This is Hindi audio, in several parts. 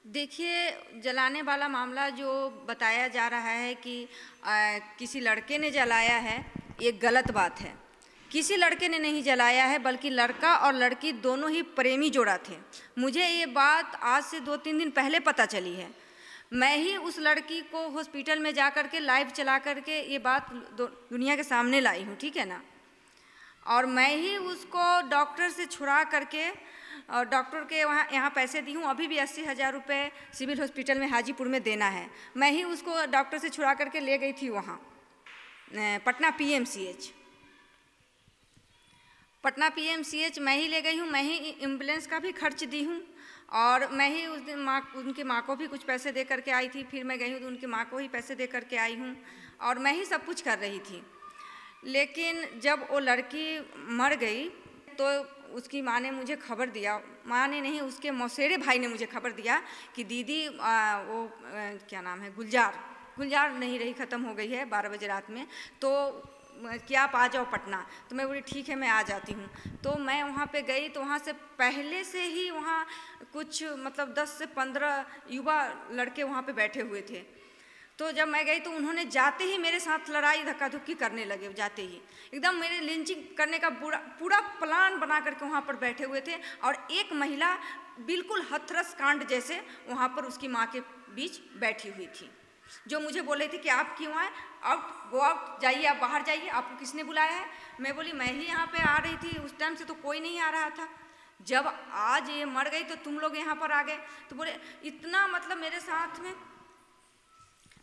देखिए, जलाने वाला मामला जो बताया जा रहा है कि किसी लड़के ने जलाया है, ये गलत बात है। किसी लड़के ने नहीं जलाया है, बल्कि लड़का और लड़की दोनों ही प्रेमी जोड़ा थे। मुझे ये बात आज से 2-3 दिन पहले पता चली है। मैं ही उस लड़की को हॉस्पिटल में जा कर के लाइव चला कर के ये बात दुनिया के सामने लाई हूँ, ठीक है ना। और मैं ही उसको डॉक्टर से छुड़ा करके और डॉक्टर के यहाँ पैसे दी हूँ। अभी भी 80,000 रुपये सिविल हॉस्पिटल में हाजीपुर में देना है। मैं ही उसको डॉक्टर से छुड़ा करके ले गई थी वहाँ पटना PMCH। पटना PMCH मैं ही ले गई हूँ। मैं ही एम्बुलेंस का भी खर्च दी हूँ और मैं ही उस दिन उनकी माँ को भी कुछ पैसे दे करके आई थी। फिर मैं गई हूँ तो उनकी माँ को ही पैसे दे करके आई हूँ और मैं ही सब कुछ कर रही थी। लेकिन जब वो लड़की मर गई तो उसकी माँ ने मुझे खबर दिया, माँ ने नहीं, उसके मौसेरे भाई ने मुझे खबर दिया कि दीदी क्या नाम है, गुलजार नहीं रही, ख़त्म हो गई है 12 बजे रात में, तो क्या आप आ जाओ पटना। तो मैं बोली ठीक है, मैं आ जाती हूँ। तो मैं वहाँ पे गई तो वहाँ से पहले से ही वहाँ कुछ मतलब 10 से 15 युवा लड़के वहाँ पे बैठे हुए थे। तो जब मैं गई तो उन्होंने जाते ही मेरे साथ लड़ाई धक्का धुक्की करने लगे। जाते ही एकदम मेरे लिंचिंग करने का पूरा प्लान बना करके वहाँ पर बैठे हुए थे। और एक महिला बिल्कुल हथरस कांड जैसे वहाँ पर उसकी माँ के बीच बैठी हुई थी, जो मुझे बोल रही थी कि आप क्यों आए, आउट गो आउट, जाइए, आप बाहर जाइए, आपको किसने बुलाया है। मैं बोली मैं ही यहाँ पे आ रही थी, उस टाइम से तो कोई नहीं आ रहा था, जब आज ये मर गई तो तुम लोग यहाँ पर आ गए। तो बोले इतना मतलब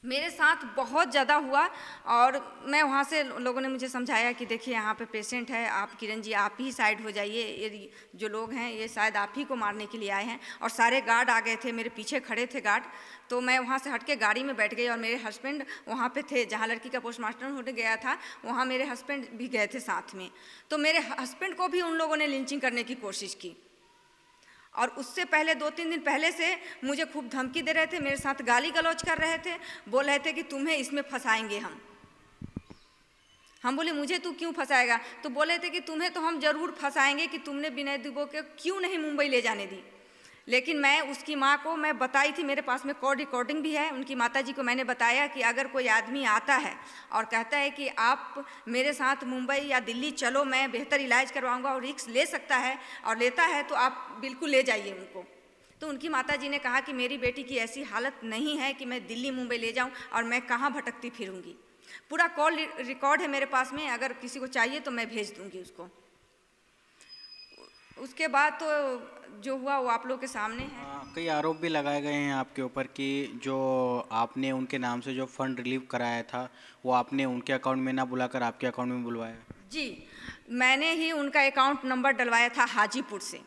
मेरे साथ बहुत ज़्यादा हुआ। और मैं वहाँ से लोगों ने मुझे समझाया कि देखिए यहाँ पे पेशेंट है, आप किरण जी आप ही साइड हो जाइए, ये जो लोग हैं ये शायद आप ही को मारने के लिए आए हैं। और सारे गार्ड आ गए थे, मेरे पीछे खड़े थे गार्ड। तो मैं वहाँ से हट के गाड़ी में बैठ गई और मेरे हस्बैंड वहाँ पे थे, जहाँ लड़की का पोस्टमार्टम होने गया था वहाँ मेरे हस्बैंड भी गए थे साथ में। तो मेरे हस्बैंड को भी उन लोगों ने लिंचिंग करने की कोशिश की। और उससे पहले 2-3 दिन पहले से मुझे खूब धमकी दे रहे थे, मेरे साथ गाली गलौज कर रहे थे, बोल रहे थे कि तुम्हें इसमें फंसाएंगे हम बोले मुझे तू क्यों फंसाएगा। तो बोले थे कि तुम्हें तो हम ज़रूर फंसाएंगे कि तुमने विनय दुबे को क्यों नहीं मुंबई ले जाने दी। लेकिन मैं उसकी माँ को मैं बताई थी, मेरे पास में कॉल रिकॉर्डिंग भी है। उनकी माताजी को मैंने बताया कि अगर कोई आदमी आता है और कहता है कि आप मेरे साथ मुंबई या दिल्ली चलो, मैं बेहतर इलाज करवाऊंगा और रिस्क ले सकता है और लेता है, तो आप बिल्कुल ले जाइए उनको। तो उनकी माताजी ने कहा कि मेरी बेटी की ऐसी हालत नहीं है कि मैं दिल्ली मुंबई ले जाऊँ, और मैं कहाँ भटकती फिरूँगी। पूरा कॉल रिकॉर्ड है मेरे पास में, अगर किसी को चाहिए तो मैं भेज दूँगी उसको। उसके बाद तो जो हुआ वो आप लोग के सामने है। कई आरोप भी लगाए गए हैं आपके ऊपर कि जो आपने उनके नाम से जो फंड रिलीव कराया था वो आपने उनके अकाउंट में ना बुलाकर आपके अकाउंट में बुलवाया। जी, मैंने ही उनका अकाउंट नंबर डलवाया था हाजीपुर से।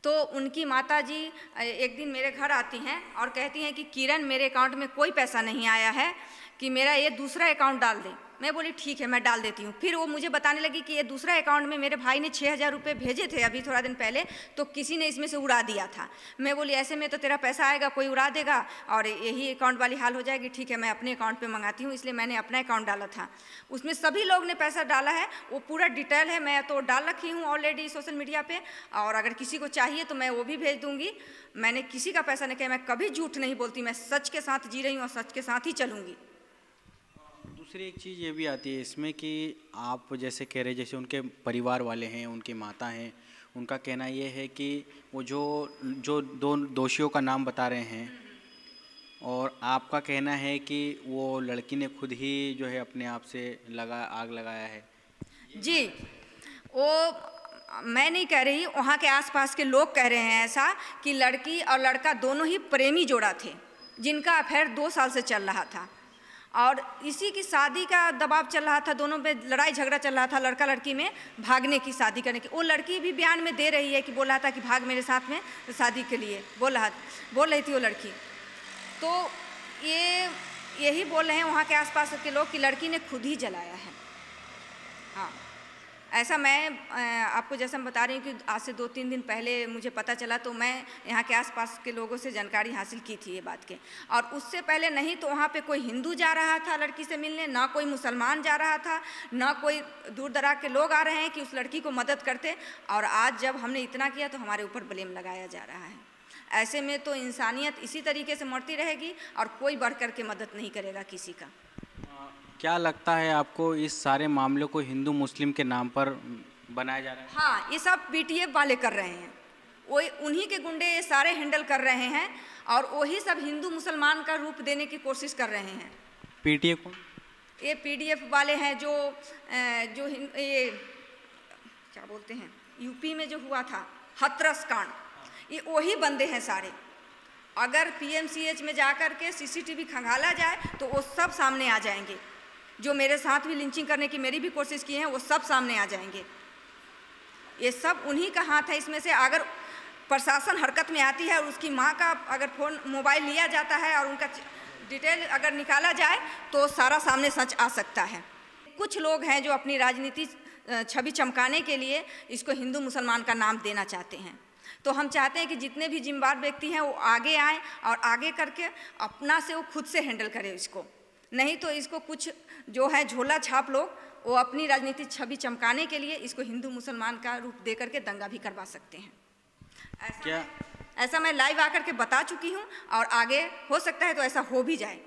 तो उनकी माताजी एक दिन मेरे घर आती हैं और कहती हैं कि किरण मेरे अकाउंट में कोई पैसा नहीं आया है, कि मेरा ये दूसरा अकाउंट डाल दे। मैं बोली ठीक है मैं डाल देती हूँ। फिर वो मुझे बताने लगी कि ये दूसरा अकाउंट में मेरे भाई ने 6,000 रुपये भेजे थे अभी थोड़ा दिन पहले, तो किसी ने इसमें से उड़ा दिया था। मैं बोली ऐसे में तो तेरा पैसा आएगा, कोई उड़ा देगा और यही अकाउंट वाली हाल हो जाएगी। ठीक है मैं अपने अकाउंट पे मंगाती हूँ, इसलिए मैंने अपना अकाउंट डाला था। उसमें सभी लोग ने पैसा डाला है, वो पूरा डिटेल है, मैं तो डाल रखी हूँ ऑलरेडी सोशल मीडिया पे। और अगर किसी को चाहिए तो मैं वो भी भेज दूँगी। मैंने किसी का पैसा नहीं किया, मैं कभी झूठ नहीं बोलती, मैं सच के साथ जी रही हूँ और सच के साथ ही चलूँगी। दूसरी एक चीज़ ये भी आती है इसमें कि आप जैसे कह रहे, जैसे उनके परिवार वाले हैं, उनकी माता हैं, उनका कहना ये है कि वो जो दो दोषियों का नाम बता रहे हैं, और आपका कहना है कि वो लड़की ने खुद ही जो है अपने आप से आग लगाया है। जी, वो मैं नहीं कह रही, वहाँ के आसपास के लोग कह रहे हैं ऐसा कि लड़की और लड़का दोनों ही प्रेमी जोड़ा थे, जिनका अफेयर 2 साल से चल रहा था और इसी की शादी का दबाव चल रहा था। दोनों में लड़ाई झगड़ा चल रहा था, लड़का लड़की में भागने की, शादी करने की। वो लड़की भी बयान में दे रही है कि बोल रहा था कि भाग मेरे साथ में शादी के लिए बोल रही थी वो लड़की। तो यही बोल रहे हैं वहाँ के आसपास के लोग कि लड़की ने खुद ही जलाया है। हाँ, ऐसा मैं आपको जैसा मैं बता रही हूँ कि आज से 2-3 दिन पहले मुझे पता चला, तो मैं यहाँ के आसपास के लोगों से जानकारी हासिल की थी ये बात के। और उससे पहले नहीं तो वहाँ पे कोई हिंदू जा रहा था लड़की से मिलने, ना कोई मुसलमान जा रहा था, ना कोई दूर दराज के लोग आ रहे हैं कि उस लड़की को मदद करते। और आज जब हमने इतना किया तो हमारे ऊपर ब्लेम लगाया जा रहा है। ऐसे में तो इंसानियत इसी तरीके से मरती रहेगी और कोई बढ़ कर के मदद नहीं करेगा किसी का। क्या लगता है आपको इस सारे मामलों को हिंदू मुस्लिम के नाम पर बनाया जा रहा है? हाँ, ये सब पीटीएफ वाले कर रहे हैं, वो उन्हीं के गुंडे ये सारे हैंडल कर रहे हैं और वही सब हिंदू मुसलमान का रूप देने की कोशिश कर रहे हैं। पीटीएफ कौन? ये पीडीएफ वाले हैं जो ये क्या बोलते हैं, यूपी में जो हुआ था हथरस कांड, ये वही बंदे हैं सारे। अगर पीएमसीएच में जाकर के सीसीटीवी खंगाला जाए तो वो सब सामने आ जाएंगे। जो मेरे साथ भी लिंचिंग करने की मेरी भी कोशिश की है वो सब सामने आ जाएंगे। ये सब उन्हीं का हाथ है इसमें से। अगर प्रशासन हरकत में आती है और उसकी माँ का अगर फ़ोन मोबाइल लिया जाता है और उनका डिटेल अगर निकाला जाए तो सारा सामने सच आ सकता है। कुछ लोग हैं जो अपनी राजनीति छवि चमकाने के लिए इसको हिंदू मुसलमान का नाम देना चाहते हैं। तो हम चाहते हैं कि जितने भी जिम्मेदार व्यक्ति हैं वो आगे आएँ और आगे करके अपना से वो खुद से हैंडल करें इसको। नहीं तो इसको कुछ जो है झोला छाप लोग वो अपनी राजनीतिक छवि चमकाने के लिए इसको हिंदू मुसलमान का रूप दे करके दंगा भी करवा सकते हैं। ऐसा मैं लाइव आकर के बता चुकी हूँ और आगे हो सकता है तो ऐसा हो भी जाए।